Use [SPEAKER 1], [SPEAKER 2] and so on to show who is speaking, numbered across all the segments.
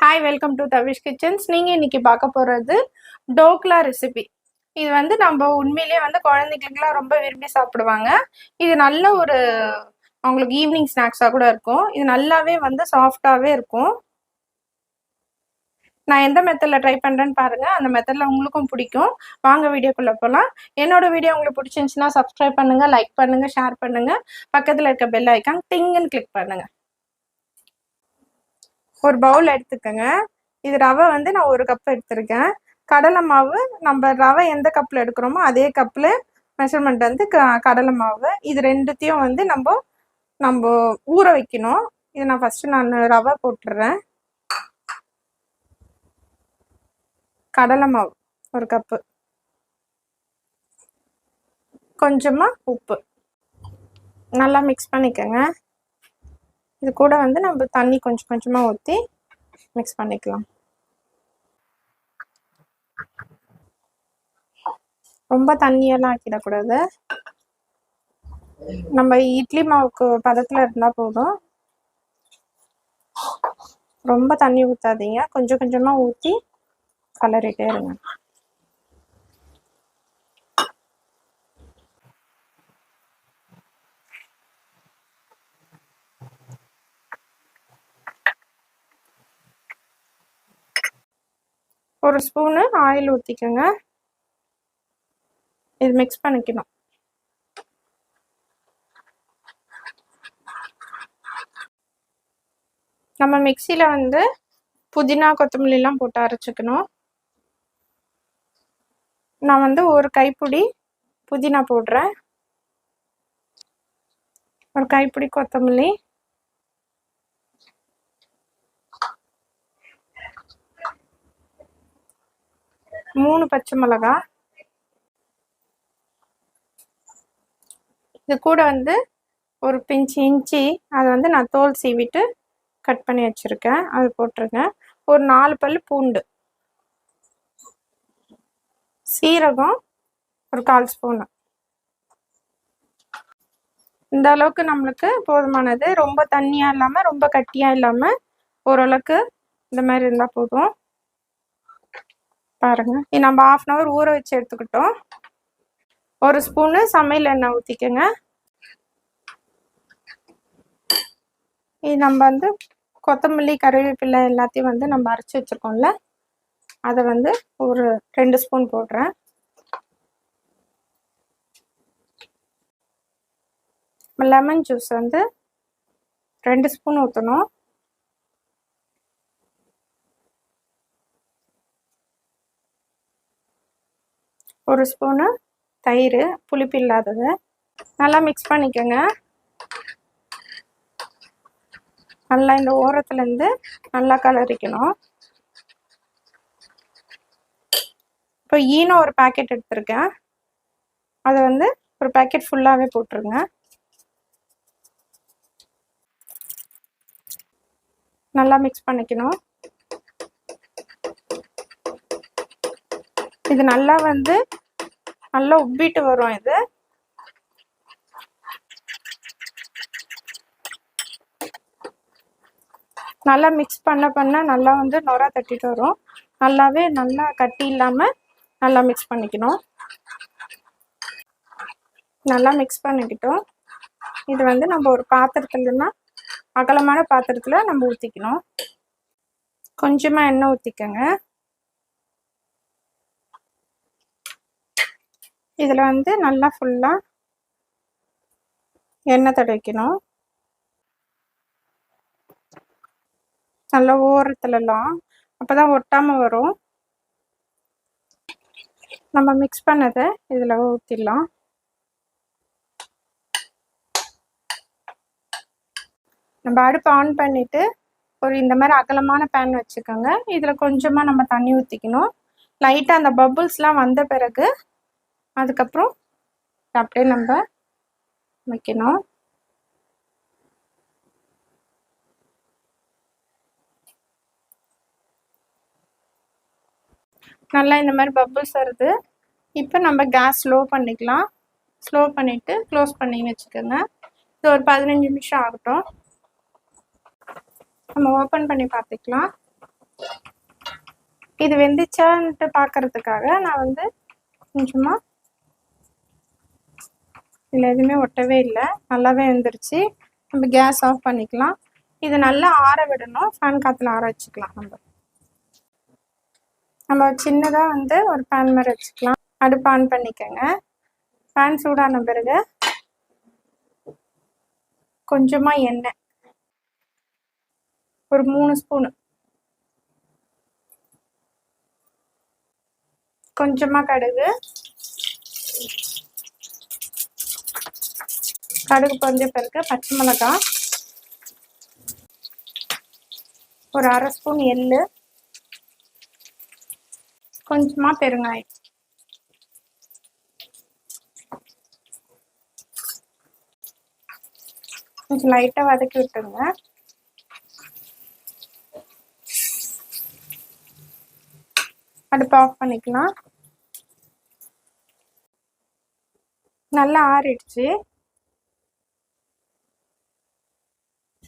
[SPEAKER 1] Hi, welcome to Tavish kitchens. நீங்கள் இன்றைக்கி பார்க்க போகிறது டோக்லா ரெசிபி. இது வந்து நம்ம உண்மையிலேயே வந்து குழந்தைங்களுக்குலாம் ரொம்ப விரும்பி சாப்பிடுவாங்க. இது நல்ல ஒரு அவங்களுக்கு ஈவினிங் ஸ்நாக்ஸாக கூட இருக்கும். இது நல்லாவே வந்து சாஃப்டாகவே இருக்கும். நான் எந்த மெத்தடில் ட்ரை பண்ணுறேன்னு பாருங்கள். அந்த மெத்தடில் உங்களுக்கும் பிடிக்கும். வாங்க வீடியோக்குள்ளே போகலாம். என்னோட வீடியோ உங்களுக்கு பிடிச்சிருந்துச்சுன்னா சப்ஸ்கிரைப் பண்ணுங்கள், லைக் பண்ணுங்கள், ஷேர் பண்ணுங்கள். பக்கத்தில் இருக்க பெல் ஐக்கான் டிங்குன்னு கிளிக் பண்ணுங்கள். ஒரு பவுல் எடுத்துக்கோங்க. இது ரவை வந்து நான் 1 கப் எடுத்திருக்கேன். கடலை மாவு நம்ம ரவை எந்த கப்பில் எடுக்கிறோமோ அதே கப்பில் மெஷர்மெண்ட் வந்து கடலை மாவு. இது ரெண்டுத்தையும் வந்து நம்ம ஊற வைக்கணும். இது நான் ஃபஸ்ட்டு ரவை போட்டுடுறேன். கடலை மாவு 1 கப்பு, கொஞ்சமாக உப்பு, நல்லா மிக்ஸ் பண்ணிக்கோங்க. இது கூட வந்து நம்ம தண்ணி கொஞ்சம் கொஞ்சமாக ஊற்றி மிக்ஸ் பண்ணிக்கலாம். ரொம்ப தண்ணியெல்லாம் ஆக்கிடக்கூடாது. நம்ம இட்லி மாவுக்கு பதத்தில் இருந்தால் போதும். ரொம்ப தண்ணி ஊற்றாதீங்க, கொஞ்சம் கொஞ்சமாக ஊற்றி கலரிட்டே இருங்க. ஒரு ஸ்பூனு ஆயில் ஊற்றிக்கோங்க. இது மிக்ஸ் பண்ணிக்கணும். நம்ம மிக்சியில் வந்து புதினா கொத்தமல்லிலாம் போட்டு அரைச்சிக்கணும். நான் வந்து 1 கைப்பிடி புதினா போடுறேன், 1 கைப்பிடி கொத்தமல்லி, 3 பச்சை மிளகாய். இது கூட வந்து ஒரு பிஞ்சு இஞ்சி, அதை வந்து நான் தோல் சீவிட்டு கட் பண்ணி வச்சுருக்கேன், அது போட்டுருங்க. ஒரு 4 பல் பூண்டு, சீரகம் ஒரு 1/4 ஸ்பூனு. இந்த அளவுக்கு நம்மளுக்கு போதுமானது. ரொம்ப தண்ணியாக இல்லாமல் ரொம்ப கட்டியாக இல்லாமல் ஓரளவுக்கு இந்த மாதிரி இருந்தால் போதும். பாருங்கள், இது நம்ம 1/2 hour ஊற வச்சு எடுத்துக்கிட்டோம். 1 ஸ்பூனு சமையல் எண்ணெய் ஊற்றிக்கோங்க. இது நம்ம வந்து கொத்தமல்லி கருவேப்பிலை எல்லாத்தையும் வந்து நம்ம அரைச்சி வச்சுருக்கோம்ல, அதை வந்து ஒரு 2 ஸ்பூன் போடுறேன். லெமன் ஜூஸ் வந்து 2 ஸ்பூன் ஊற்றணும். ஒரு ஸ்பூனு தயிர், புளிப்பு இல்லாதது. நல்லா மிக்ஸ் பண்ணிக்கோங்க. நல்லா இந்த ஓரத்துலேருந்து நல்லா கலரிக்கணும். இப்போ ஈனோ ஒரு பேக்கெட் எடுத்திருக்கேன், அதை வந்து ஒரு பேக்கெட் ஃபுல்லாகவே போட்டுருங்க. நல்லா மிக்ஸ் பண்ணிக்கணும். இது நல்லா வந்து நல்லா உப்பிட்டு வரும். இது நல்லா மிக்ஸ் பண்ண நல்லா வந்து நொரை தட்டிட்டு வரும். நல்லா கட்டி இல்லாமல் நல்லா மிக்ஸ் பண்ணிக்கணும். நல்லா மிக்ஸ் பண்ணிக்கிட்டோம். இது வந்து நம்ம ஒரு பாத்திரத்துலன்னா அகலமான பாத்திரத்தில் நம்ம ஊற்றிக்கணும். கொஞ்சமாக எண்ணெய் ஊற்றிக்கோங்க. இதில் வந்து நல்லா ஃபுல்லாக எண்ணெய் தடவிக்கணும். நல்லா ஓரத்துலலாம், அப்போ தான் ஒட்டாமல் வரும். நம்ம மிக்ஸ் பண்ணதை இதில் ஊற்றிடலாம். நம்ம அடுப்பு ஆன் பண்ணிவிட்டு ஒரு இந்த மாதிரி அகலமான பேன் வச்சுக்கோங்க. இதில் கொஞ்சமாக நம்ம தண்ணி ஊற்றிக்கணும். லைட்டாக அந்த பபுள்ஸ்லாம் வந்த பிறகு அதுக்கப்புறம் அப்படியே நம்ம வைக்கணும். நல்லா இந்த மாதிரி பபுள்ஸ் வருது. இப்போ நம்ம கேஸ் ஸ்லோ பண்ணிக்கலாம். ஸ்லோ பண்ணிவிட்டு க்ளோஸ் பண்ணி வச்சுக்கோங்க. இது ஒரு 15 நிமிஷம் ஆகட்டும். நம்ம ஓப்பன் பண்ணி பார்த்துக்கலாம். இது வெந்துச்சான்ட்டு பார்க்கறதுக்காக நான் வந்து கொஞ்சமாக, இதில் எதுவுமே ஒட்டவே இல்லை, நல்லாவே வெந்துருச்சு. நம்ம கேஸ் ஆஃப் பண்ணிக்கலாம். இது நல்லா ஆற விடணும், ஃபேன் காற்றுல ஆற வச்சுக்கலாம். நம்ம சின்னதாக வந்து ஒரு பேன் மாதிரி வச்சுக்கலாம். அடுப்பு ஆன் பண்ணிக்கோங்க. பேன் சூடான பிறகு கொஞ்சமாக எண்ணெய், ஒரு 3 ஸ்பூனு, கொஞ்சமாக கடுகு, கடுகு பொரிஞ்ச பிறகு பச்சை மிளகாய், ஒரு 1/2 ஸ்பூன் எள்ளு, கொஞ்சமாக பெருங்காயம், கொஞ்சம் லைட்டாக வதக்கி விட்டுருங்க. அடுப்பு ஆஃப் பண்ணிக்கலாம். நல்லா ஆறிடுச்சு.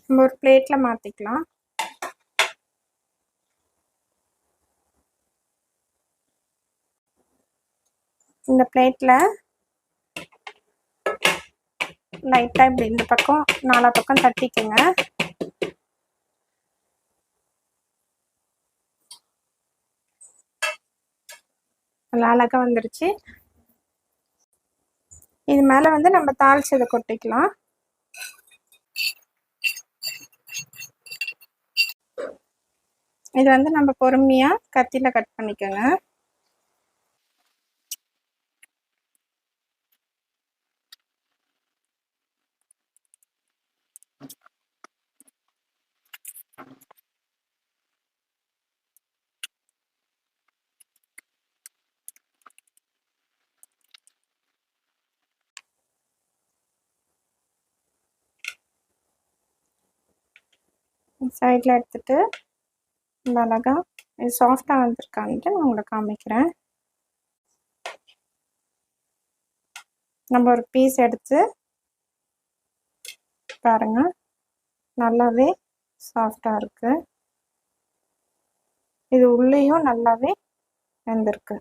[SPEAKER 1] நம்ம ஒரு பிளேட்டில் மாற்றிக்கலாம். இந்த பிளேட்டில் லைட்டாக இப்படி இந்த பக்கம் 4 பக்கம் தட்டிக்குங்க. நல்லா அழகாக வந்துருச்சு. இது மேலே வந்து நம்ம தாளிச்சதை கொட்டிக்கலாம். இது வந்து நம்ம பொறுமையாக கத்தியில் கட் பண்ணிக்கோங்க. சைடில் எடுத்துட்டு இந்த அழகாக இது சாஃப்டாக வந்திருக்கான்ட்டு நான் உங்களை காமிக்கிறேன். நம்ம ஒரு பீஸ் எடுத்து பாருங்க, நல்லாவே சாஃப்டாக இருக்குது. இது உள்ளேயும் நல்லாவே வெந்திருக்கு.